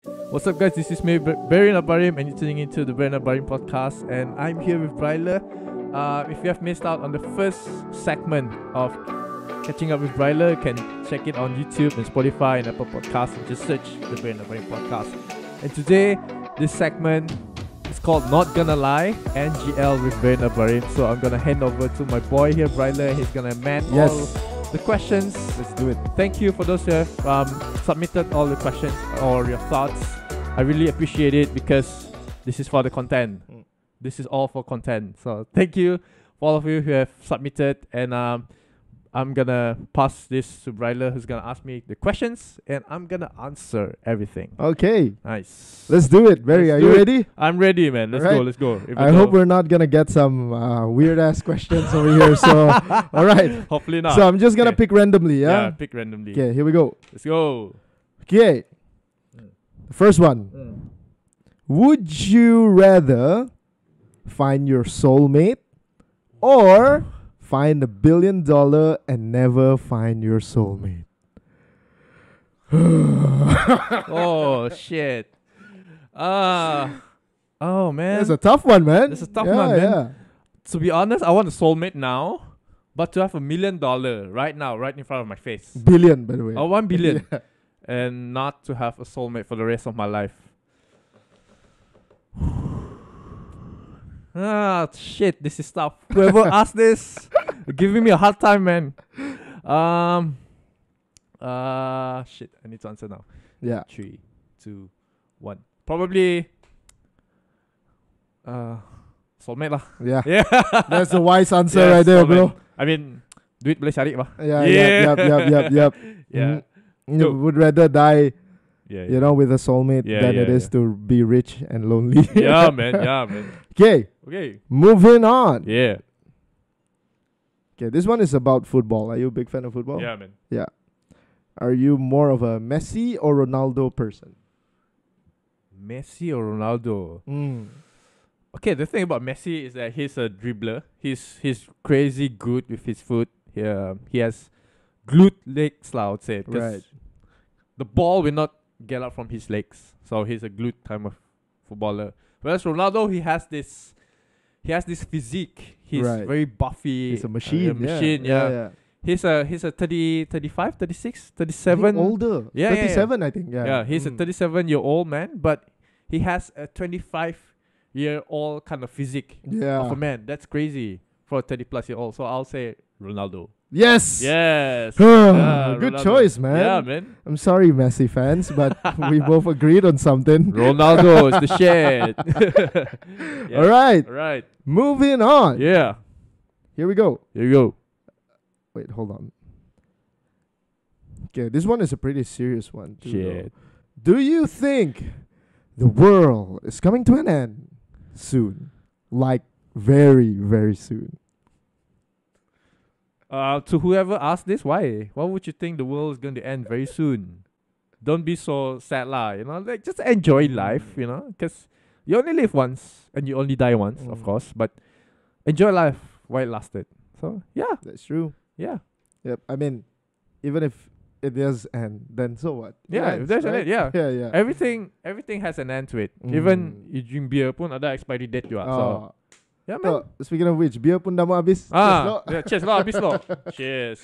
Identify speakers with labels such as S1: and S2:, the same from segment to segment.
S1: What's up, guys? This is me, Bryler and Barry, and you're tuning into the Bryler and Barry podcast. And I'm here with Bryler. If you have missed out on the first segment of Catching Up with Bryler, you can check it on YouTube and Spotify and Apple Podcasts and just search the Bryler and Barry podcast. And today, this segment is called Not Gonna Lie, NGL with Bryler and Barry. So I'm gonna hand over to my boy here, Bryler. He's gonna man all the questions. Let's do it. Thank you for those who have submitted all the questions or your thoughts. I really appreciate it because this is for the content. This is all for content. So thank you for all of you who have submitted. And I'm gonna pass this to Bryler, who's gonna ask me the questions, and I'm gonna answer everything.
S2: Okay.
S1: Nice.
S2: Let's do it. Barry, are you ready?
S1: I'm ready, man. Let's go. Let's go.
S2: I hope we're not gonna get some weird ass questions over here. So, all right.
S1: Hopefully not.
S2: So I'm just gonna pick randomly. Yeah.
S1: Pick randomly.
S2: Okay. Here we go.
S1: Let's go.
S2: Okay. The first one. Would you rather find your soulmate or find $1 billion and never find your soulmate?
S1: Oh shit. Oh man.
S2: That's a tough one, man.
S1: That's a tough one, man.
S2: Yeah.
S1: To be honest, I want a soulmate now, but to have $1 million right now, right in front of my face.
S2: Billion, by the way.
S1: Oh, 1 billion.
S2: Yeah.
S1: And not to have a soulmate for the rest of my life. Shit, this is tough. Whoever asked this, giving me a hard time, man. Shit, I need to answer now.
S2: Yeah.
S1: 3, 2, 1. Probably soulmate lah.
S2: Yeah.
S1: Yeah.
S2: That's the wise answer
S1: Yes,
S2: right there,
S1: soulmate.
S2: bro.
S1: I mean, duit boleh cari bah.
S2: Yeah.
S1: Yeah.
S2: Mhm. You would rather die,
S1: Yeah.
S2: you know, with a soulmate than it is to be rich and lonely.
S1: Yeah, man. Yeah, man.
S2: Okay.
S1: Okay.
S2: Moving on.
S1: Yeah.
S2: Okay, this one is about football. Are you a big fan of football?
S1: Yeah, man.
S2: Yeah. Are you more of a Messi or Ronaldo person?
S1: Messi or Ronaldo? Okay, the thing about Messi is that he's a dribbler. He's crazy good with his foot. He has glued legs, I would say.
S2: Right.
S1: The ball will not get out from his legs. So he's a glued kind of footballer. Whereas Ronaldo, he has this physique. He's very buffy.
S2: He's a machine.
S1: Yeah. He's a 30, 35, 36, 37.
S2: Older.
S1: Yeah,
S2: 37, I think. Yeah.
S1: Yeah, he's a 37-year-old man, but he has a 25-year-old kind of physique of a man. That's crazy for a 30-plus-year-old. So I'll say Ronaldo.
S2: Yes.
S1: Yes.
S2: Good
S1: Ronaldo.
S2: choice, man.
S1: Yeah, man.
S2: I'm sorry, Messi fans, but we both agreed on something.
S1: Ronaldo is the shit. Yeah.
S2: All right.
S1: All right.
S2: Moving on.
S1: Yeah.
S2: Here we go.
S1: Here you go.
S2: Wait, hold on. Okay, this one is a pretty serious one too.
S1: Shit.
S2: Do you think the world is coming to an end soon? Like very, very soon.
S1: To whoever asked this, why? Why would you think the world is going to end very soon? Don't be so sad lah, you know. Like, just enjoy life, you know, because you only live once and you only die once, of course. But enjoy life while it lasted. So yeah,
S2: That's true.
S1: yeah,
S2: Yep. I mean, even if it does end, then so what? It
S1: yeah.
S2: ends,
S1: If there's an
S2: right?
S1: end, yeah.
S2: Yeah.
S1: Everything has an end to it. Even you drink beer pun ada expiry date juga. So yeah, man.
S2: Oh, speaking of which, beer pun dah mau habis.
S1: Yeah, cheers lah, habis lo. Cheers.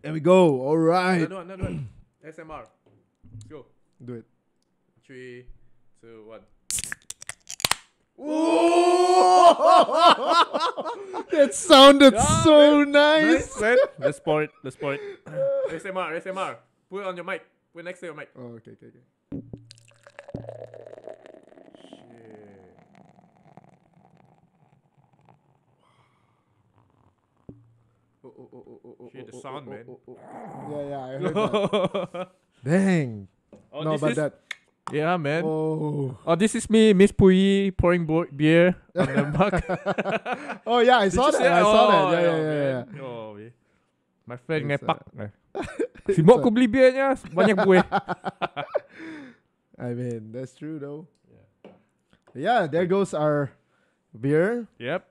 S2: There we go. All right.
S1: Another one. SMR. Let's go.
S2: Do it.
S1: 3, 2, 1.
S2: That sounded so nice.
S1: Man. Let's pour it. ASMR. Put it on your mic. Put it next to your mic.
S2: Oh, okay.
S1: Shit, the sound, man.
S2: Yeah, I heard that. Dang.
S1: Oh,
S2: No,
S1: this
S2: but
S1: is,
S2: that.
S1: yeah, man.
S2: Oh.
S1: Oh, this is me, Miss Pui, pouring beer on the mug.
S2: Oh yeah, I saw that. I saw that. Yeah.
S1: Man. Oh, yeah. My friend
S2: It's,
S1: ngepak. Si Mok aku beli beernya banyak buih.
S2: I mean, that's true though. Yeah, there goes our beer.
S1: Yep.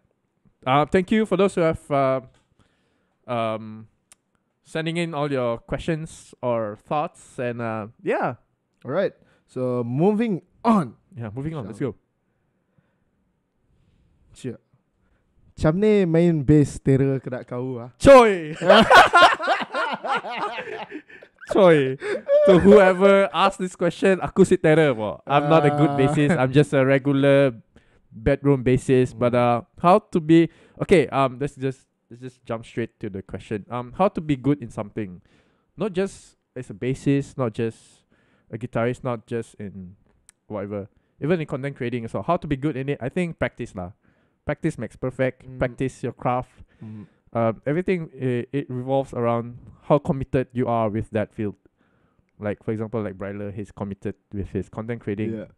S1: Thank you for those who have sending in all your questions or thoughts, and yeah,
S2: All right. So moving on.
S1: moving on. Let's
S2: Shall
S1: go.
S2: Cia. Macam ni main bass tera kedak kau ah.
S1: Choi. Choi. To whoever asked this question, aku si terror po. I'm not a good bassist. I'm just a regular bedroom bassist. But how to be okay? Let's just jump straight to the question. How to be good in something, not just as a bassist, not just a guitarist, not just in whatever, even in content creating. So how to be good in it? I think practice lah. Practice makes perfect. Practice your craft. Everything it revolves around how committed you are with that field. Like for example, like Bryler, he's committed with his content creating.
S2: Yeah.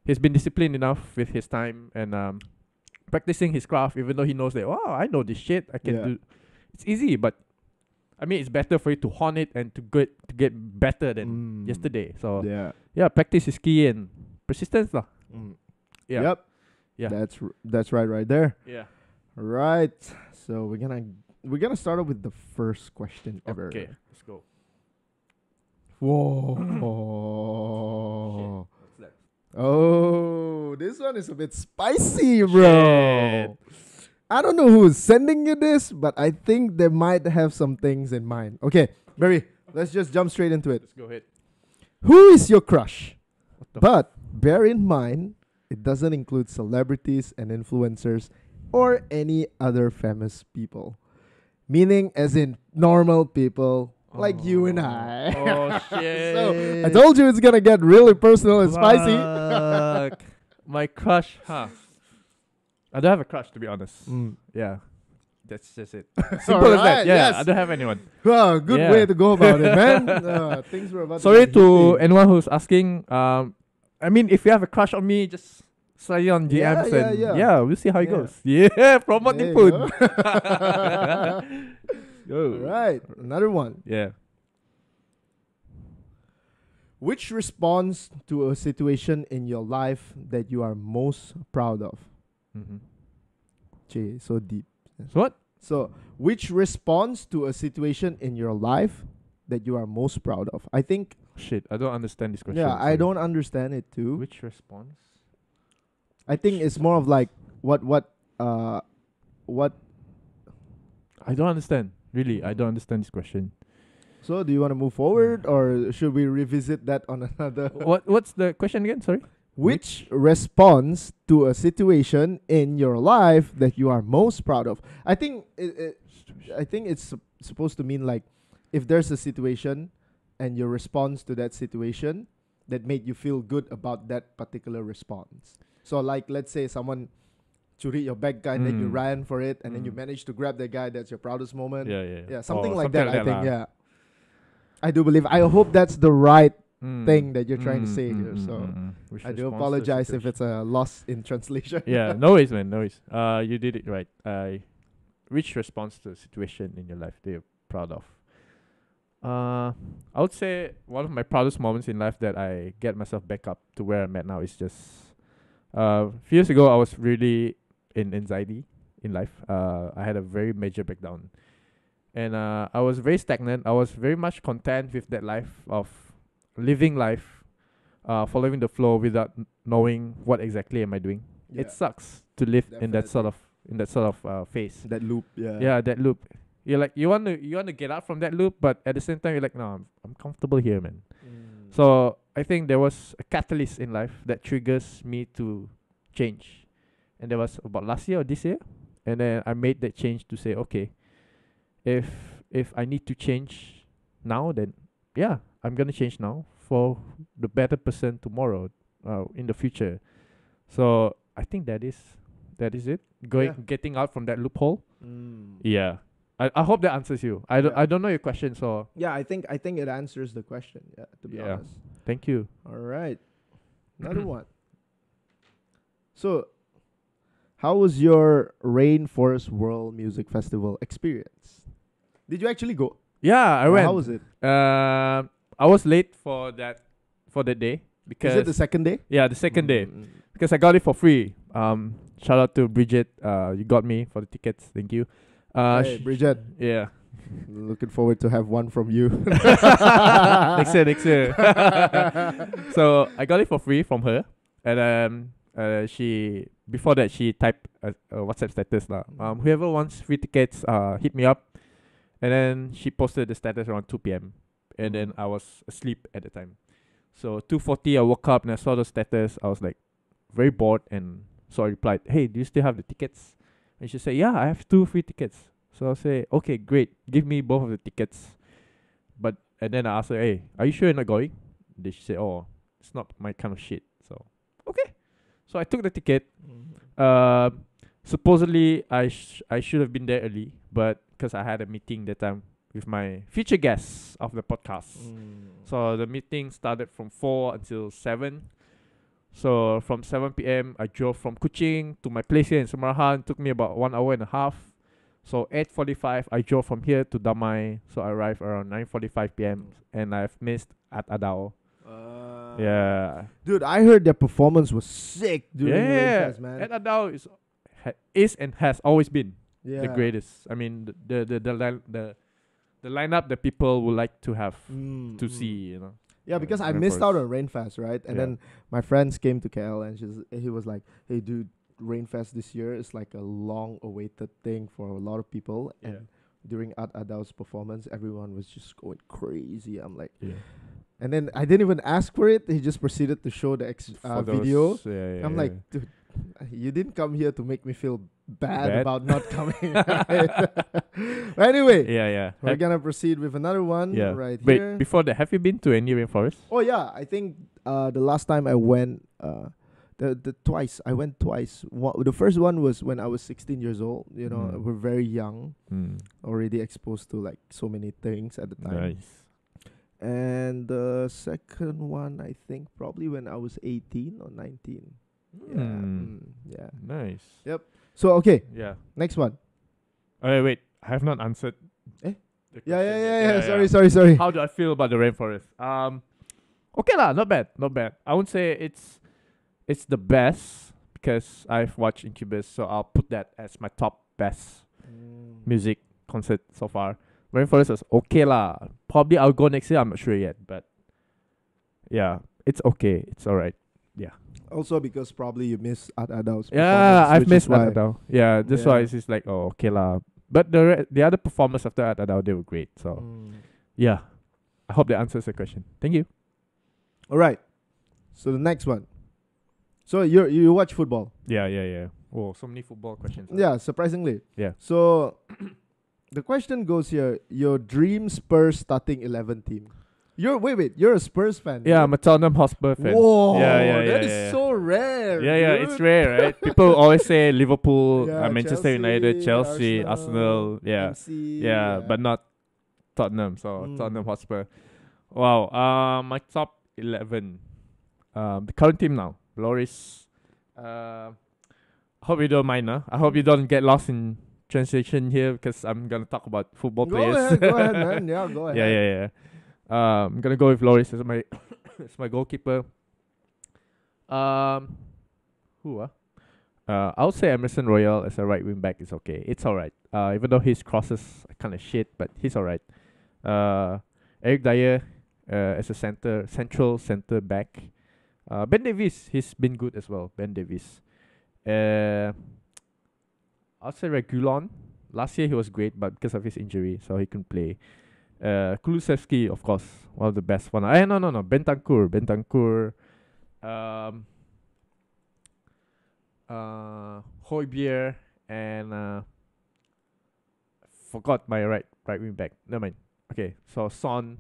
S1: He's been disciplined enough with his time and practicing his craft, even though he knows that I know this shit. I can do. It's easy, but I mean, it's better for you to hone it and to get better than yesterday. So yeah, practice is key and persistence lah. Yeah.
S2: Yep.
S1: Yeah.
S2: That's right there.
S1: Yeah.
S2: Right. So we're gonna start off with the first question ever.
S1: Okay, let's go.
S2: Whoa.
S1: What's that?
S2: Oh, this one is a bit spicy, bro.
S1: Shit.
S2: I don't know who's sending you this, but I think they might have some things in mind. Okay, Barry, let's just jump straight into it.
S1: Let's go ahead.
S2: Who is your crush?
S1: What the
S2: But bear in mind, it doesn't include celebrities and influencers or any other famous people. Meaning as in normal people like you and I.
S1: Oh shit.
S2: So I told you it's gonna get really personal and spicy.
S1: Fuck. My crush, huh? I don't have a crush, to be honest. Yeah. That's just it. Simple as that.
S2: Alright,
S1: Yeah,
S2: yes.
S1: I don't have anyone.
S2: Wow, good
S1: Yeah.
S2: way to go about it, man. Things were about
S1: Sorry
S2: get
S1: to
S2: heated.
S1: anyone who's asking. I mean, if you have a crush on me, just slide it on DMs
S2: Yeah.
S1: we'll see how it
S2: Yeah.
S1: goes. Yeah, promote
S2: There you
S1: Nipun.
S2: go. Right, another one.
S1: Yeah.
S2: Which response to a situation in your life that you are most proud of? Jay, so deep.
S1: So what?
S2: So, which response to a situation in your life that you are most proud of? I think.
S1: Shit, I don't understand this question.
S2: Yeah, I
S1: sorry.
S2: don't understand it too.
S1: Which response?
S2: I think it's more of like what.
S1: I don't understand. Really, I don't understand this question.
S2: So, do you want to move forward, or should we revisit that on another?
S1: What's the question again? Sorry.
S2: Which response to a situation in your life that you are most proud of? I think it's supposed to mean like if there's a situation and your response to that situation that made you feel good about that particular response. So like let's say someone curi your bag guy and then you ran for it and then you managed to grab that guy, that's your proudest moment.
S1: Yeah.
S2: Something
S1: Oh,
S2: like
S1: something
S2: that,
S1: like
S2: I
S1: that
S2: think.
S1: lah.
S2: Yeah. I do believe. I hope that's the right thing that you're trying to say here. So
S1: Which
S2: I do
S1: response to
S2: apologize if
S1: situation?
S2: it's a loss in translation.
S1: Yeah, no worries, man. No worries. You did it right. Which response to a situation in your life that you're proud of? I would say one of my proudest moments in life that I get myself back up to where I'm at now is just a few years ago I was really in anxiety in life. I had a very major breakdown. And I was very stagnant. I was very much content with that life of living life, following the flow without knowing what exactly am I doing.
S2: Yeah.
S1: It sucks to live in that
S2: Definitely.
S1: sort of phase.
S2: That loop,
S1: Yeah, that loop. You're like you want to get out from that loop, but at the same time you're like, no, I'm comfortable here, man. So I think there was a catalyst in life that triggers me to change, and that was about last year or this year, and then I made that change to say, okay, if I need to change now, then yeah, I'm gonna change now for the better person tomorrow, in the future. So I think that is it. Getting out from that loophole. Yeah. I hope that answers you. I don't know your question, so
S2: yeah, I think it answers the question. Yeah, to be
S1: Yeah.
S2: honest.
S1: thank you.
S2: All right, another one. So, how was your Rainforest World Music Festival experience? Did you actually go?
S1: Yeah, I went.
S2: How was it?
S1: I was late for that day because
S2: Is it the second day?
S1: yeah, the second day because I got it for free. Shout out to Bridget. You got me for the tickets. Thank you.
S2: Hey, Bridget.
S1: Yeah,
S2: Looking forward to have one from you.
S1: Next year. So I got it for free from her, and she before that she typed a WhatsApp status lah. Whoever wants free tickets, hit me up. And then she posted the status around 2 p.m. And then I was asleep at the time. So 2:40 I woke up and I saw the status. I was like very bored, and so I replied, "Hey, do you still have the tickets?" And she said, "Yeah, I have 2 free tickets." So I'll say, "Okay, great. Give me both of the tickets." And then I asked her, "Hey, are you sure you're not going?" Then she said, "Oh, it's not my kind of shit." So okay. So I took the ticket. Supposedly I should have been there early, but because I had a meeting that time with my future guests of the podcast. So the meeting started from 4 until 7. So from 7 p.m. I drove from Kuching to my place here in Samarahan. Took me about 1 hour and a half. So 8:45 I drove from here to Damai. So I arrived around 9:45 p.m. and I've missed at Adao. Yeah.
S2: Dude, I heard their performance was sick during the
S1: Yeah.
S2: Rainfest, man.
S1: At Adao is and has always been
S2: Yeah.
S1: the greatest. I mean the lineup that people would like to have to see, you know.
S2: Yeah, because I missed out on Rainfest, right? And then my friends came to KL and he was like, "Hey, dude, Rainfest this year is like a long-awaited thing for a lot of people." And during Adao's performance, everyone was just going crazy. I'm like, and then I didn't even ask for it. He just proceeded to show the video. I'm like, dude, you didn't come here to make me feel bad about not coming. But anyway, we're gonna proceed with another one right here.
S1: Wait, before that, have you been to any rainforest?
S2: Oh yeah, I think the last time I went, the twice I went twice. The first one was when I was 16 years old. You know, we're very young, already exposed to like so many things at the time.
S1: Nice.
S2: And the second one, I think probably when I was 18 or 19. Yeah.
S1: Nice.
S2: Yep. So okay.
S1: Yeah.
S2: Next one.
S1: Wait. I have not answered.
S2: Eh?
S1: The
S2: Yeah.
S1: question.
S2: Sorry.
S1: How do I feel about the rainforest? Okay lah. Not bad. I won't say it's the best because I've watched Incubus, so I'll put that as my top best music concert so far. Rainforest is okay lah. Probably I'll go next year. I'm not sure yet, but yeah, it's okay. It's alright. Yeah.
S2: Also because probably you miss Adao's.
S1: Yeah, I've missed Adao. Yeah, that's why it's just like, oh, okay lah. But the other performers after Adao, they were great. So yeah, I hope that answers the question. Thank you.
S2: All right. So the next one. So you watch football?
S1: Yeah. Oh, so many football questions.
S2: Yeah, surprisingly.
S1: Yeah.
S2: So the question goes here: your dream Spurs starting 11 team. You're a Spurs fan.
S1: Yeah, I'm a Tottenham Hotspur fan.
S2: Whoa,
S1: that
S2: that is so rare.
S1: Yeah,
S2: dude.
S1: it's rare, right? People always say Liverpool,
S2: Yeah,
S1: Manchester United, Chelsea, Arsenal. Yeah,
S2: MC,
S1: but not Tottenham. So Tottenham Hotspur. Wow. My top 11. The current team now. Loris. Hope you don't mind. I hope you don't get lost in translation here because I'm gonna talk about football players.
S2: Go ahead, man. Yeah, go ahead.
S1: Yeah. I'm gonna go with Loris as my as my goalkeeper. Who? I'll say Emerson Royal as a right wing back is okay. It's alright. Even though his crosses are kind of shit, but he's alright. Eric Dyer as a central center back. Ben Davies, he's been good as well. Ben Davies. I'll say Regulon. Last year he was great, but because of his injury, so he couldn't play. Kulusevski, of course, one of the best one. No. Bentancur. Højbjerg and forgot my right wing back. Never mind. Okay, so Son,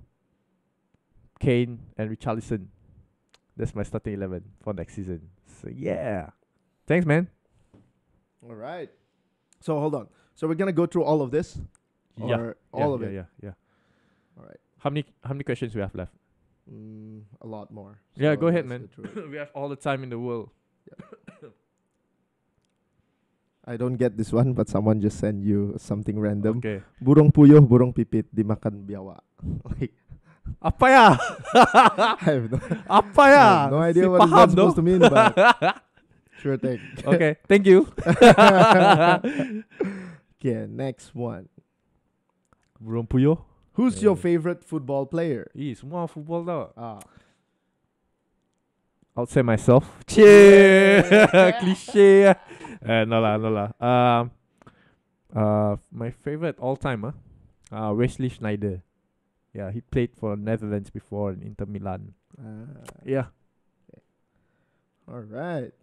S1: Kane, and Richarlison. That's my starting 11 for next season. So yeah, thanks, man.
S2: All right. So hold on. So we're gonna go through all of this, or all of it.
S1: Yeah.
S2: All right.
S1: How many questions we have left?
S2: A lot more.
S1: Yeah,
S2: So
S1: go ahead,
S2: let's
S1: man.
S2: go through it.
S1: We have all the time in the world.
S2: I don't get this one, but someone just sent you something random.
S1: Okay.
S2: Burung puyuh, burung pipit dimakan biawak. Like,
S1: Apa ya?
S2: I have
S1: Apa ya?
S2: I have no idea what it's supposed to mean, but sure thing.
S1: Okay, thank you.
S2: Okay, next one.
S1: Burung puyuh.
S2: Who's your favorite football player?
S1: Semua football tau.
S2: Ah.
S1: I'll say myself. Cheer. Cliche. No lah. My favorite all time, Wesley Sneijder. Yeah, he played for Netherlands before in Inter Milan. Yeah,
S2: All right.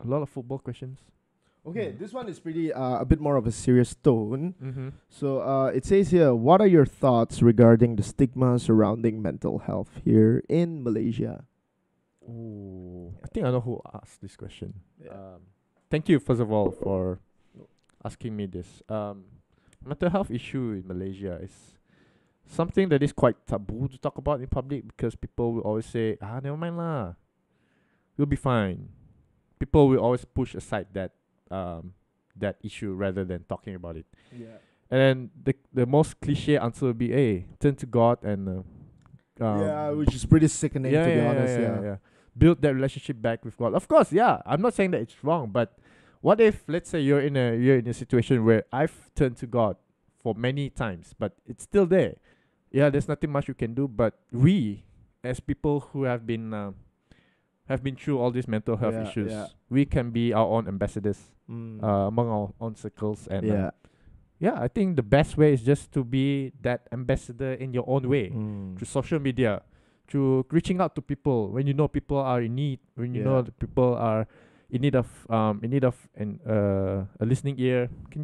S1: a lot of football questions.
S2: Okay, this one is pretty a bit more of a serious tone.
S1: Mm-hmm.
S2: So it says here, what are your thoughts regarding the stigma surrounding mental health here in Malaysia?
S1: Ooh, I think I know who asked this question.
S2: Yeah.
S1: Thank you, first of all, for asking me this. Mental health issue in Malaysia is something that is quite taboo to talk about in public because people will always say, never mind lah, we'll be fine. People will always push aside that issue rather than talking about it.
S2: Yeah.
S1: And then the most cliche answer would be, hey, turn to God and
S2: Which is pretty sickening to be honest. Yeah.
S1: Build that relationship back with God. Of course, I'm not saying that it's wrong, but what if, let's say, you're in a situation where I've turned to God for many times, but it's still there. Yeah, there's nothing much you can do. But we, as people who have been through all these mental health issues, we can be our own ambassadors among our own circles. And I think the best way is just to be that ambassador in your own way through social media, through reaching out to people when you know people are in need, when you know the people are in need of a listening ear. You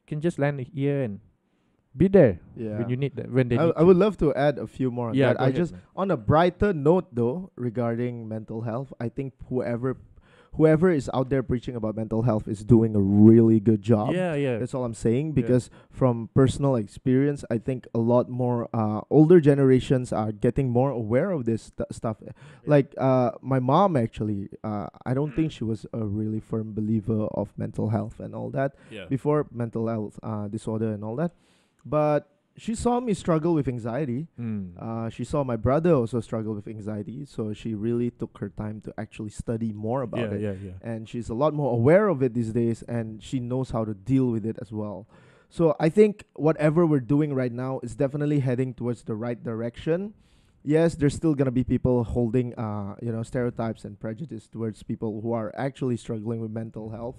S1: can just lend an ear and be there when you need that. When they
S2: I would love to add a few more on that.
S1: Ahead,
S2: on a brighter note though, regarding mental health, I think whoever is out there preaching about mental health is doing a really good job. That's all I'm saying, because from personal experience, I think a lot more older generations are getting more aware of this stuff. Like my mom actually, I don't think she was a really firm believer of mental health and all that before mental health disorder and all that. But she saw me struggle with anxiety. She saw my brother also struggle with anxiety. So she really took her time to actually study more about it. And she's a lot more aware of it these days, and she knows how to deal with it as well. So I think whatever we're doing right now is definitely heading towards the right direction. Yes, there's still going to be people holding stereotypes and prejudice towards people who are actually struggling with mental health.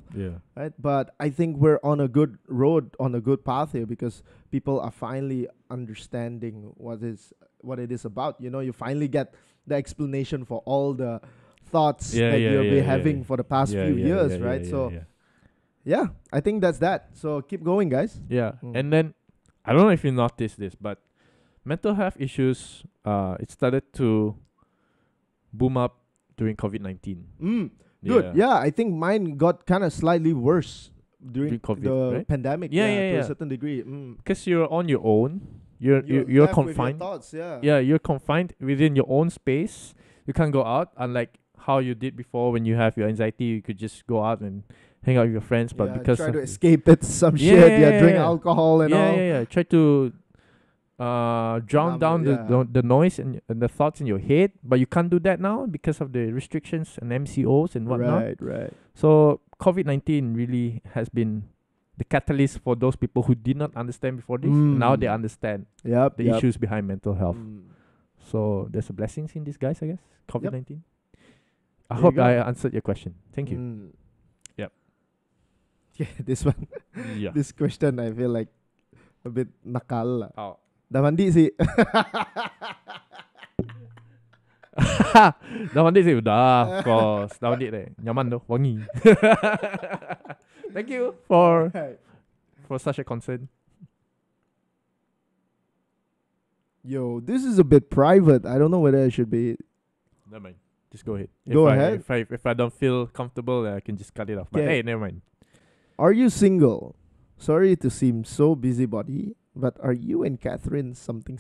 S2: Right? But I think we're on a good road, on a good path here, because people are finally understanding what it is about. You finally get the explanation for all the thoughts that you've been having for the past few years, right? I think that's that. So keep going, guys.
S1: And then I don't know if you noticed this, but mental health issues, it started to boom up during COVID-19.
S2: Good. I think mine got kind of slightly worse during COVID, the pandemic. To a certain degree.
S1: Because you're on your own. You're confined.
S2: With your thoughts,
S1: you're confined within your own space. You can't go out, unlike how you did before when you have your anxiety. You could just go out and hang out with your friends. But because
S2: try to escape it, some shit. Drink alcohol and all.
S1: Try to drown down the noise and the thoughts in your head, but you can't do that now because of the restrictions and MCOs and whatnot.
S2: Right.
S1: So COVID-19 really has been the catalyst for those people who did not understand before this. Now they understand the issues behind mental health. So there's a blessings in disguise, I guess. COVID-19. I hope I answered your question. Thank you.
S2: This one. This question I feel like a bit nakal. Dah mandi sih.
S1: Dah mandi sih udah, of course. Dah mandi deh. Nyaman tu, wangi. Thank you for such a concern.
S2: Yo, this is a bit private. I don't know whether I should be.
S1: Never mind. Just go ahead.
S2: Go ahead.
S1: If I don't feel comfortable, I can just cut it off. But hey, never mind.
S2: Are you single? Sorry to seem so busybody, but are you and Catherine something?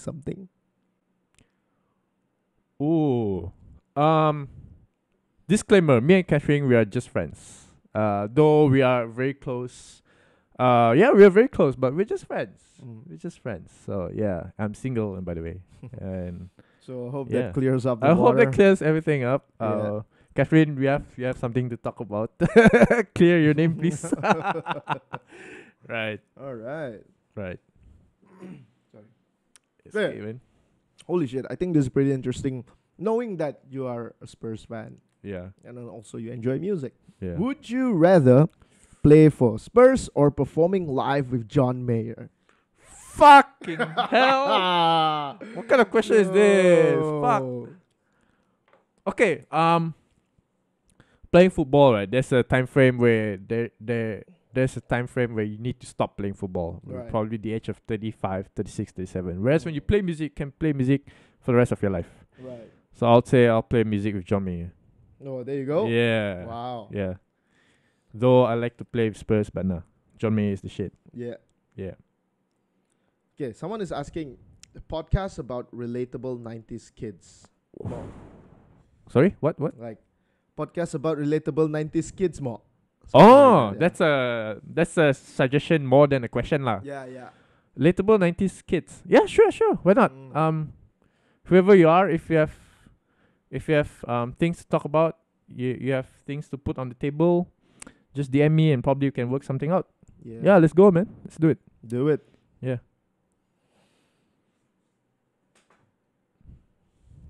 S1: Ooh. Disclaimer, me and Catherine, we are just friends. Though we are very close. We are very close, but we're just friends. We're just friends. So I'm single, and by the way. And
S2: so I hope that clears up the
S1: water.
S2: hope
S1: that clears everything up. Catherine, we have something to talk about. Clear your name, please. Right.
S2: All right.
S1: Right.
S2: Sorry.
S1: It's
S2: Yeah.
S1: okay, man.
S2: Holy shit! I think this is pretty interesting. Knowing that you are a Spurs fan
S1: Yeah.
S2: and then also you enjoy music,
S1: Yeah.
S2: would you rather play for Spurs or performing live with John Mayer?
S1: Fucking hell! What kind of question is this? Fuck.
S2: No.
S1: Okay. Playing football, right? There's a time frame where there's a time frame where you need to stop playing football.
S2: Right.
S1: Probably the age of 35, 36, 37. Whereas when you play music, you can play music for the rest of your life.
S2: Right.
S1: So I'll say I'll play music with John Mayer.
S2: Oh, there you go.
S1: Yeah.
S2: Wow.
S1: Yeah. Though I like to play with Spurs, but nah. John Mayer is the shit.
S2: Yeah.
S1: Yeah.
S2: Okay, someone is asking a podcast about relatable 90s kids. More.
S1: Sorry? What?
S2: Like podcast about relatable 90s kids more.
S1: Oh,
S2: Something like
S1: that's a suggestion more than a question lah.
S2: yeah.
S1: Relatable 90s kids. Yeah, sure. Why not? Whoever you are, if you have things to talk about, you have things to put on the table, just DM me and probably you can work something out. Yeah, let's go, man. Let's do it.
S2: Do it.
S1: Yeah.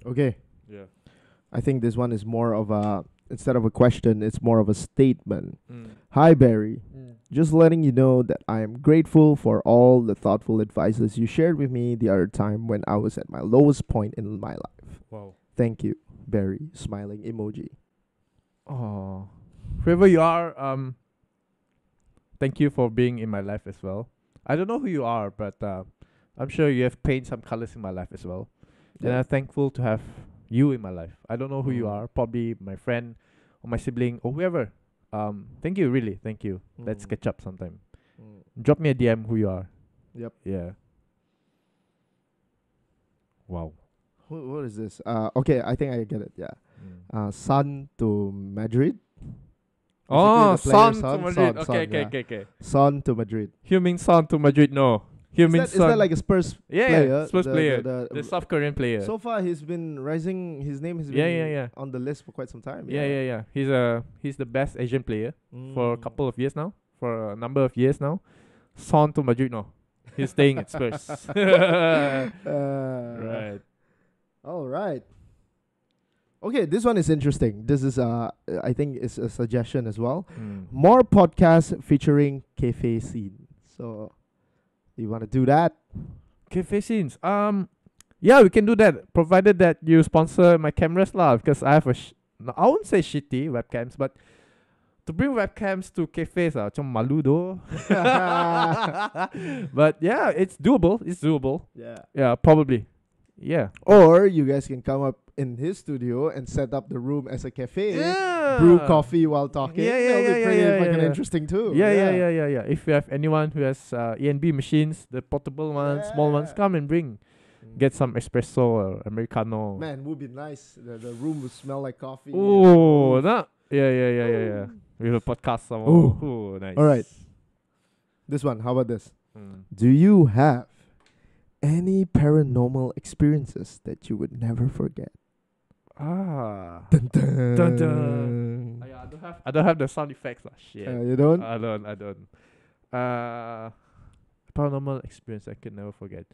S2: Okay.
S1: Yeah.
S2: I think this one is more of a, instead of a question, it's more of a statement. Hi, Barry. Just letting you know that I am grateful for all the thoughtful advices you shared with me the other time when I was at my lowest point in my life.
S1: Wow.
S2: Thank you, Barry. Smiling emoji.
S1: Oh, whoever you are, thank you for being in my life as well. I don't know who you are, but I'm sure you have painted some colors in my life as well. And I'm thankful to have you in my life. I don't know who you are, probably my friend or my sibling or whoever. Thank you, really. Thank you. Let's catch up sometime. Drop me a DM who you are.
S2: Yep.
S1: Yeah. Wow.
S2: What is this? Okay, I think I get it. Yeah. Son to Madrid.
S1: Oh,
S2: Basically the player
S1: Son to Madrid.
S2: Son,
S1: Okay.
S2: Son to Madrid.
S1: You mean Son to Madrid? No. You mean
S2: Is that like a Spurs player?
S1: Yeah, Spurs player.
S2: The
S1: The South Korean player.
S2: so far, he's been rising. His name has been
S1: Yeah.
S2: on the list for quite some time.
S1: Yeah. He's the best Asian player for a couple of years now. For a number of years now. Son to Madrid, no. He's staying at Spurs. Right.
S2: All right. Okay, this one is interesting. This is I think it's a suggestion as well. More podcasts featuring cafe scene. So, do you want to do that?
S1: Cafe scenes. Yeah, we can do that, provided that you sponsor my cameras lah. Because I have no, I won't say shitty webcams, but to bring webcams to cafes macam malu though. But yeah, it's doable. Yeah, probably. Yeah.
S2: Or you guys can come up in his studio and set up the room as a cafe.
S1: Yeah.
S2: Brew coffee while talking.
S1: Yeah,
S2: That'll be pretty fucking
S1: yeah.
S2: interesting too.
S1: Yeah. If you have anyone who has E&B machines, the portable ones, small ones, come and bring. Get some espresso or americano.
S2: Man, would be nice. The room would smell like coffee.
S1: Oh, no. Yeah. We have a podcast somewhere. Ooh, nice.
S2: All right. This one, how about this? Do you have any paranormal experiences that you would never forget?
S1: Dun,
S2: Dun.
S1: dun. I don't have the sound effects. Shit.
S2: You don't?
S1: I don't. Paranormal experience I can never forget.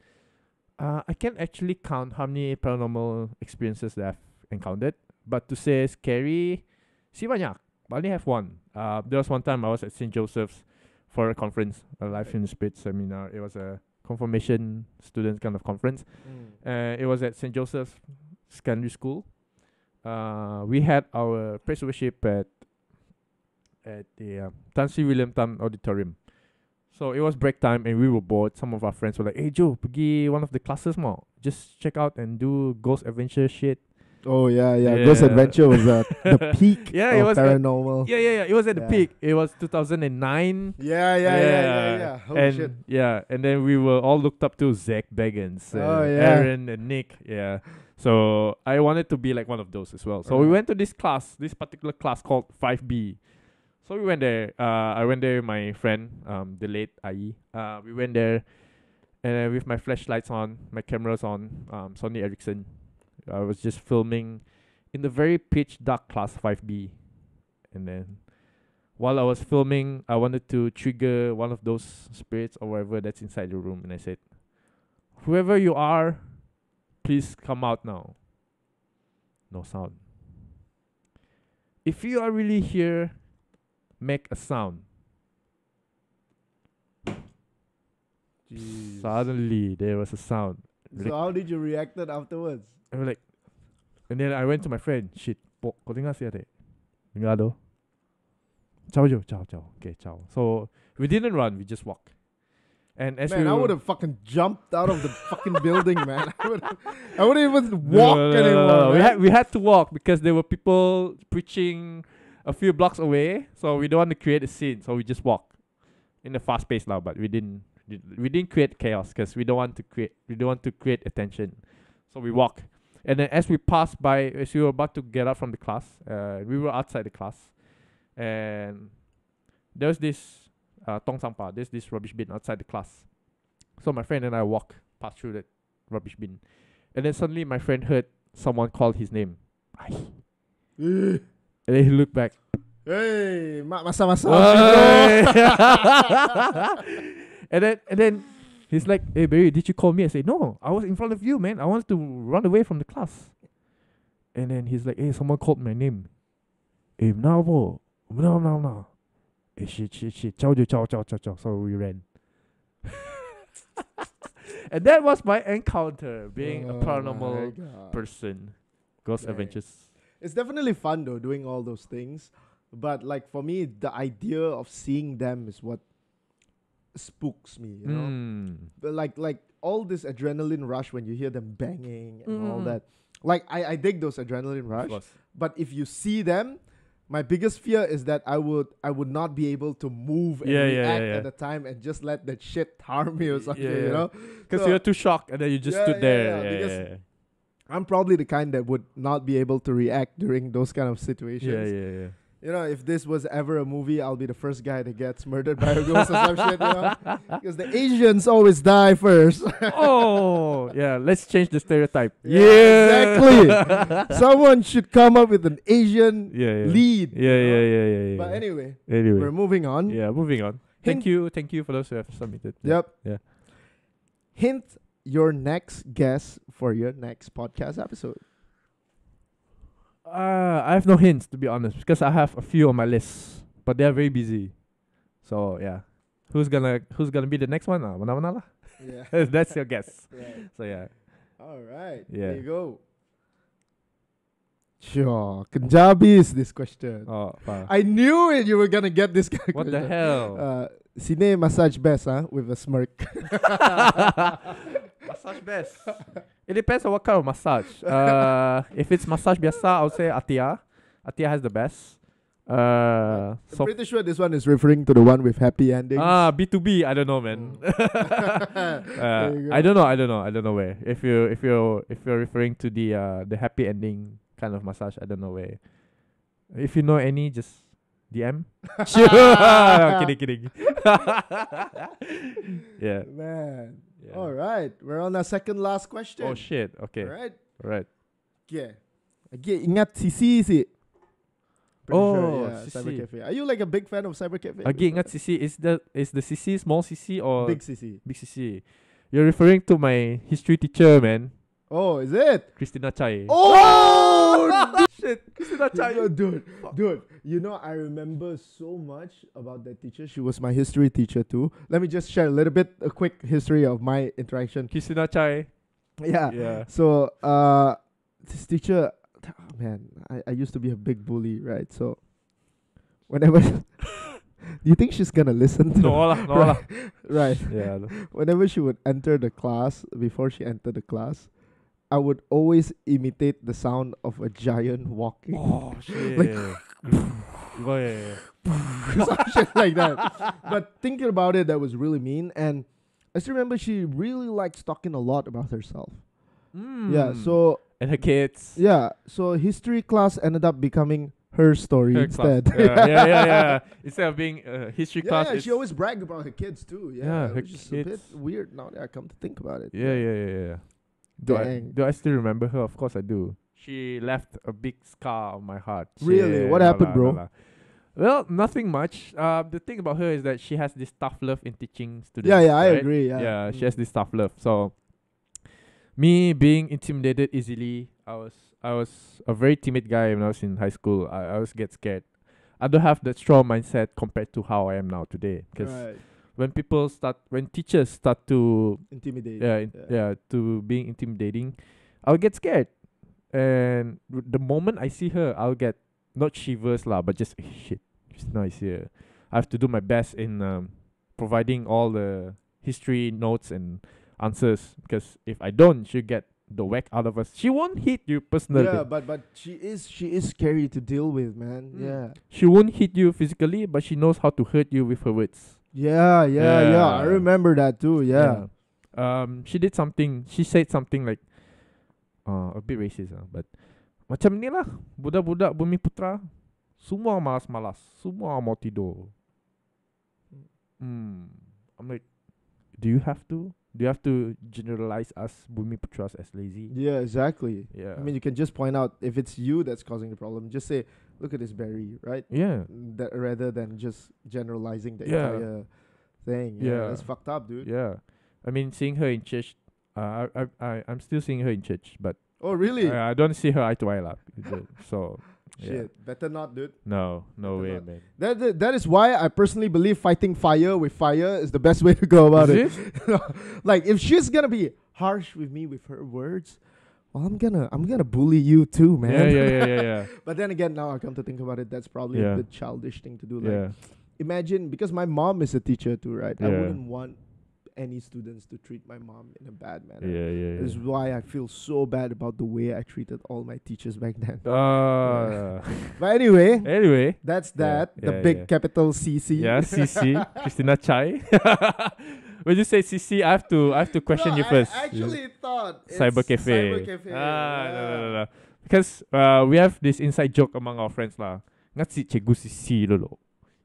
S1: I can't actually count how many paranormal experiences that I've encountered. But to say scary, si banyak. But I only have one. There was one time I was at St. Joseph's for a conference, a Life in the Spirit seminar. It was a confirmation students kind of conference. It was at St. Joseph's Secondary School. We had our praise worship at the Tan Sri William Tan Auditorium. So it was break time and we were bored. Some of our friends were like, "Hey Joe, pergi one of the classes more. Just check out and do ghost adventure shit."
S2: Oh yeah. Ghost Adventure was the peak
S1: it
S2: of
S1: was
S2: paranormal.
S1: It was at the peak. It was 2009.
S2: Yeah. Holy shit.
S1: Yeah, and then we were all looked up to Zach Baggins, Aaron and Nick. Yeah. So I wanted to be like one of those as well. So we went to this particular class called 5B. So we went there. I went there with my friend, the late Ai. We went there, and with my flashlights on, my cameras on, Sony Ericsson. I was just filming in the very pitch dark class 5B. And then while I was filming, I wanted to trigger one of those spirits or whatever that's inside the room. And I said, whoever you are, please come out now. No sound. If you are really here, make a sound.
S2: Jeez.
S1: Suddenly, there was a sound.
S2: So how did you react afterwards?
S1: I was like, and then I went to my friend. Shit, kau dengar sih ada? Dengar do? Ciao jo, ciao, ciao. Okay, ciao. So we didn't run, we just walked. And as
S2: Man,
S1: we
S2: I
S1: were,
S2: would have fucking jumped out of the fucking building, man. I wouldn't even walk anymore.
S1: No.
S2: Man.
S1: We had to walk because there were people preaching a few blocks away. So we don't want to create a scene. So we just walk in a fast pace now. But we didn't create chaos because we don't want to create attention. So we walk. And then as we passed by, as we were about to get out from the class, we were outside the class, and there was this tong sampah. There's this rubbish bin outside the class. So my friend and I walk past through that rubbish bin, and then suddenly my friend heard someone call his name. And then he looked back.
S2: Hey, masa.
S1: and then he's like, "Hey Barry, did you call me?" I say, "No, I was in front of you, man. I wanted to run away from the class." And then he's like, "Hey, someone called my name. Hey, no. Hey, shit. Ciao. So we ran. And that was my encounter being a paranormal person. Ghost Adventures.
S2: It's definitely fun though, doing all those things. But like for me, the idea of seeing them is what spooks me, you know. But like all this adrenaline rush when you hear them banging and all that. Like I dig those adrenaline rush. But if you see them, my biggest fear is that I would not be able to move and react at the time and just let that shit harm me or something, you know?
S1: Because you're too shocked and then you just stood there.
S2: I'm probably the kind that would not be able to react during those kind of situations. You know, if this was ever a movie, I'll be the first guy that gets murdered by a ghost or some shit, you know? Because the Asians always die first.
S1: Let's change the stereotype.
S2: Exactly. Someone should come up with an Asian lead. But anyway, we're moving on.
S1: Moving on. Thank you for those who have submitted.
S2: Yeah. Hint your next guest for your next podcast episode.
S1: I have no hints, to be honest, because I have a few on my list, but they're very busy. So who's gonna be the next one? Mana lah. That's your guess. So
S2: all right.
S1: There
S2: you go. Sure, Punjabi is this question. I knew it. You were gonna get this kind of
S1: what
S2: question.
S1: The hell?
S2: Sine massage best, with a smirk.
S1: Massage best. It depends on what kind of massage. If it's massage biasa, I would say Atia. Atia has the best.
S2: I'm pretty sure this one is referring to the one with happy endings.
S1: B2B. I don't know, man. I don't know where. If you're referring to the happy ending kind of massage, I don't know where. If you know any, just DM. Sure. Kidding.
S2: Man. Yeah. All right. We're on our second last question.
S1: Oh shit. Okay.
S2: All
S1: right.
S2: Yeah. Ingat CC sih.
S1: CC.
S2: Cyber Cafe. Are you like a big fan of Cyber Cafe?
S1: Ingat CC. Is the CC small CC or
S2: big CC?
S1: Big CC. You're referring to my history teacher, man.
S2: Oh, is it?
S1: Christina Chai.
S2: Oh
S1: shit. Christina Chai.
S2: Dude. You know, I remember so much about that teacher. She was my history teacher too. Let me just share a quick history of my interaction.
S1: Christina Chai.
S2: Yeah. So, this teacher, man, I used to be a big bully, right? So, whenever... Do you think she's gonna listen to
S1: No lah.
S2: Right.
S1: Yeah.
S2: Whenever she would enter the class, before she entered the class, I would always imitate the sound of a giant walking.
S1: Oh shit.
S2: Like some shit like that. But thinking about it, that was really mean. And I still remember she really likes talking a lot about herself. Yeah, so...
S1: And her kids.
S2: Yeah, so history class ended up becoming her story instead.
S1: Yeah. Instead of being history class.
S2: Yeah, she always bragged about her kids too.
S1: Yeah, her
S2: which is
S1: kids.
S2: a bit weird now that I come to think about it.
S1: Yeah. Do I still remember her? Of course I do. She left a big scar on my heart.
S2: Really? What happened, bro?
S1: Well, nothing much. The thing about her is that she has this tough love in teaching students.
S2: Yeah, I
S1: right?
S2: agree.
S1: Yeah, she has this tough love. So Me being intimidated easily. I was a very timid guy when I was in high school. I always get scared. I don't have that strong mindset compared to how I am now today. Because
S2: Right.
S1: when teachers start to
S2: Intimidate.
S1: to being intimidating, I'll get scared. And the moment I see her, I'll get not shivers lah, but just shit. She's nice here. I have to do my best in providing all the history notes and answers, because if I don't, she'll get the whack out of us. She won't hit you personally.
S2: Yeah, but she is scary to deal with, man.
S1: Mm.
S2: Yeah.
S1: She won't hit you physically, but she knows how to hurt you with her words.
S2: Yeah. I remember that too. Yeah.
S1: She did something. She said something like, a bit racist but macam ni lah, budak-budak Bumi Putra semua malas-malas, semua mau tidur. I'm like, do you have to generalize us Bumi Putras as lazy?
S2: Yeah, exactly.
S1: Yeah.
S2: I mean, you can just point out if it's you that's causing the problem. Just say, look at this Barry, right?
S1: Yeah.
S2: That rather than just generalizing the
S1: Yeah.
S2: entire thing.
S1: Yeah.
S2: That's fucked up, dude.
S1: Yeah. I mean, seeing her in church, I'm still seeing her in church, but
S2: Oh, really?
S1: I don't see her eye to eye lah. So
S2: Shit, better not, dude.
S1: no
S2: Better
S1: way,
S2: not.
S1: man.
S2: That is why I personally believe fighting fire with fire is the best way to go about
S1: Is
S2: it. Like, if she's gonna be harsh with me with her words, well, I'm gonna bully you too, man.
S1: Yeah.
S2: But then again, now I come to think about it, that's probably
S1: Yeah.
S2: a bit childish thing to do. Like,
S1: Yeah.
S2: imagine, because my mom is a teacher too, right? I
S1: Yeah.
S2: wouldn't want any students to treat my mom in a bad manner.
S1: Yeah.
S2: This is why I feel so bad about the way I treated all my teachers back then. But anyway, that's that. The
S1: yeah,
S2: big
S1: yeah.
S2: capital CC.
S1: Yeah, CC, Christina Chai. When you say CC, I have to question you first.
S2: I actually thought it's
S1: Cyber Cafe.
S2: Cyber Cafe.
S1: No. Because we have this inside joke among our friends lah. Ingat si cikgu CC dulu.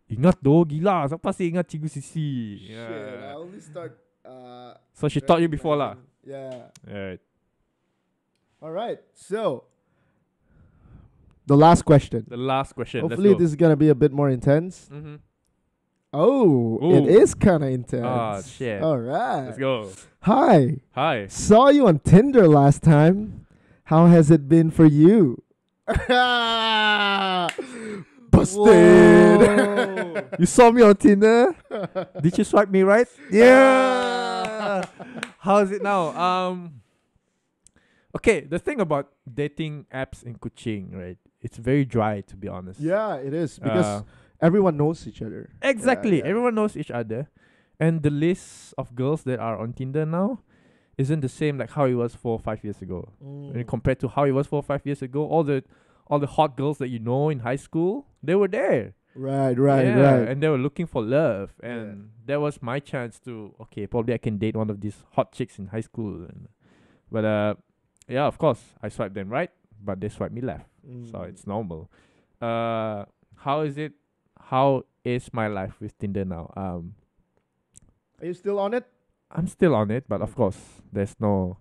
S1: Ingat doh, gila. Siapa sih ingat cikgu CC?
S2: Shit, I only start.
S1: So she taught you before lah.
S2: Yeah.
S1: Right.
S2: All right. So, the last question.
S1: The last question.
S2: Hopefully,
S1: Let's go.
S2: this is gonna be a bit more intense.
S1: Mm-hmm.
S2: Oh,
S1: Ooh.
S2: it is kind of intense.
S1: Ah, shit.
S2: All right.
S1: Let's go.
S2: Hi.
S1: Hi.
S2: Saw you on Tinder last time. How has it been for you? Busted.
S1: Whoa. You saw me on Tinder? Did you swipe me right? Yeah. How is it now? Okay, the thing about dating apps in Kuching, right? It's very dry, to be honest.
S2: Yeah, it is, because everyone knows each other.
S1: Exactly.
S2: Yeah.
S1: Everyone knows each other. And the list of girls that are on Tinder now isn't the same like how it was 4 or 5 years ago. When you compared to how it was 4 or 5 years ago, all the hot girls that you know in high school, they were there.
S2: Right.
S1: And they were looking for love. And that was my chance to, okay, probably I can date one of these hot chicks in high school. But yeah, of course, I swiped them right, but they swiped me left. So it's normal. How is it? How is my life with Tinder now?
S2: Are you still on it?
S1: I'm still on it, but of course, there's no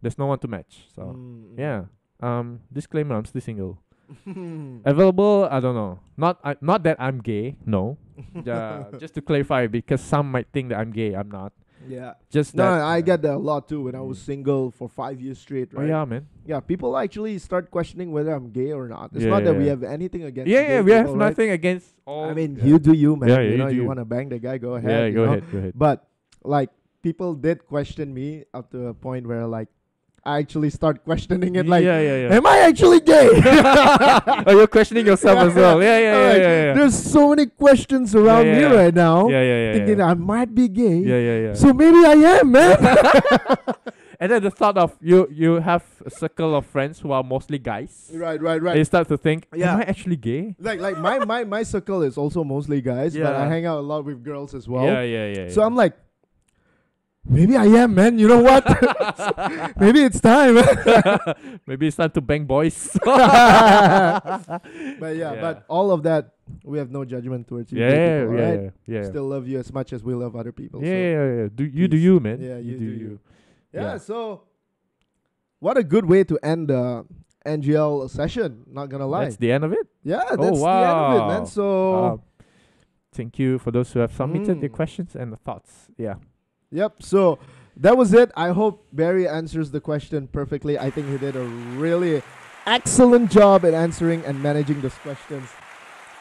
S1: one to match. So yeah. Disclaimer: I'm still single. Available? I don't know. Not that I'm gay. No. Just to clarify, because some might think that I'm gay. I'm not.
S2: Yeah.
S1: Just
S2: No,
S1: that.
S2: I get that a lot too. When I was single for 5 years straight,
S1: Oh
S2: right?
S1: yeah, man.
S2: Yeah, people actually start questioning whether I'm gay or not. It's
S1: Yeah,
S2: not that we
S1: yeah.
S2: have anything against.
S1: Yeah,
S2: gay
S1: we have
S2: people, right?
S1: nothing against all.
S2: I mean,
S1: yeah.
S2: you do you, man.
S1: Yeah,
S2: you
S1: you
S2: know,
S1: do
S2: you
S1: you.
S2: want to bang the guy, go ahead.
S1: Yeah,
S2: you
S1: go
S2: know?
S1: ahead.
S2: But like, people did question me up to a point where like, I actually start questioning it. Like,
S1: yeah.
S2: am I actually gay?
S1: Oh, you're questioning yourself as well. Yeah.
S2: There's so many questions around me right now.
S1: Yeah.
S2: Thinking I might be gay.
S1: Yeah.
S2: So maybe I am, man.
S1: And then the thought of you have a circle of friends who are mostly guys.
S2: Right.
S1: And you start to think,
S2: Yeah.
S1: am I actually gay?
S2: Like my circle is also mostly guys, but
S1: Yeah.
S2: I hang out a lot with girls as well.
S1: Yeah.
S2: So I'm like, maybe I am, man. You know what? Maybe it's time.
S1: Maybe it's time to bang boys.
S2: But but all of that, we have no judgment towards you. people, right?
S1: Yeah.
S2: Still love you as much as we love other people. So.
S1: Yeah. Do
S2: peace.
S1: you, man?
S2: Yeah, you do you. Yeah,
S1: Yeah.
S2: so what a good way to end the NGL session, not gonna lie.
S1: That's the end of it.
S2: Yeah, that's
S1: Oh,
S2: the end of it,
S1: wow.
S2: man. So
S1: Thank you for those who have submitted their
S2: Mm.
S1: questions and the thoughts. Yeah.
S2: yep. So that was it. I hope Barry answers the question perfectly. I think he did a really excellent job at answering and managing those questions,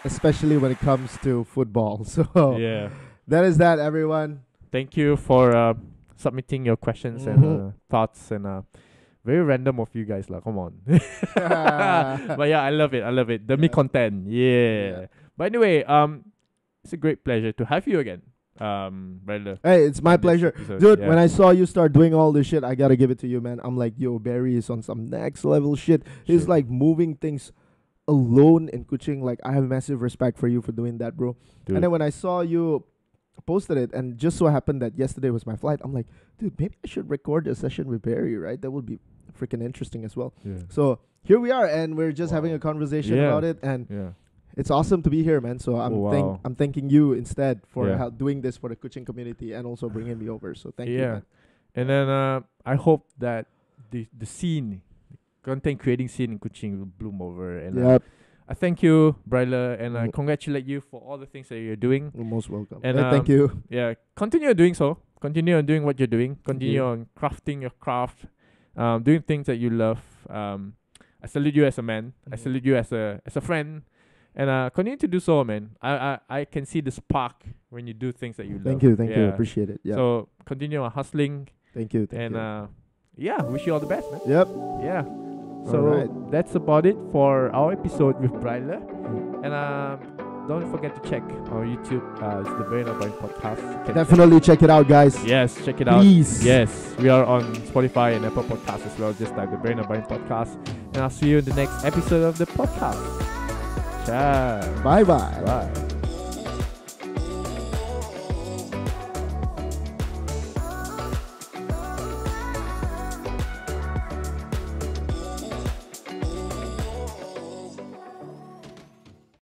S2: especially when it comes to football. So
S1: Yeah.
S2: that is that, everyone.
S1: Thank you for submitting your questions and thoughts and very random of you guys, lah. Come on. But yeah, I love it. I love it. The me content. Yeah. But anyway, it's a great pleasure to have you again, Bryler.
S2: Hey, it's my pleasure.
S1: Episode.
S2: Dude,
S1: Yeah.
S2: when I saw you start doing all this shit, I gotta give it to you, man. I'm like, yo, Barry is on some next level shit. He's
S1: Shit.
S2: like moving things alone in Kuching. Like, I have massive respect for you for doing that, bro.
S1: Dude.
S2: And then when I saw you posted it, and just so happened that yesterday was my flight, I'm like, dude, maybe I should record a session with Barry, right? That would be freaking interesting as well.
S1: Yeah.
S2: So here we are, and we're just having a conversation
S1: Yeah.
S2: about it, and
S1: Yeah.
S2: it's awesome to be here, man. So I'm thanking you instead for
S1: Yeah.
S2: doing this for the Kuching community and also bringing me over. So thank you,
S1: Yeah.
S2: man.
S1: And then I hope that the scene, content creating scene in Kuching will bloom over. And
S2: Yep.
S1: I thank you, Bryler, and I congratulate you for all the things that you're doing.
S2: You're most welcome.
S1: And,
S2: Thank you.
S1: Yeah, continue doing so. Continue on doing what you're doing. Continue
S2: you.
S1: on crafting your craft, doing things that you love. I salute you as a man. I salute you as a friend, and continue to do so, man. I can see the spark when you do things that you love.
S2: Thank you. Thank you.
S1: Yeah.
S2: Appreciate it. Yeah.
S1: So continue on hustling,
S2: Thank you. Thank
S1: and
S2: you.
S1: yeah, wish you all the best, man.
S2: Yep.
S1: Yeah. So
S2: Alright.
S1: that's about it for our episode with Bryler. And don't forget to check our YouTube. It's the Barryanakbarim podcast. You can
S2: Definitely check it out, guys.
S1: Yes, check it
S2: Please.
S1: out. Yes, we are on Spotify and Apple Podcasts as well. Just like the Bryler podcast. And I'll see you in the next episode of the podcast. Ciao.
S2: Bye-bye.
S1: Bye.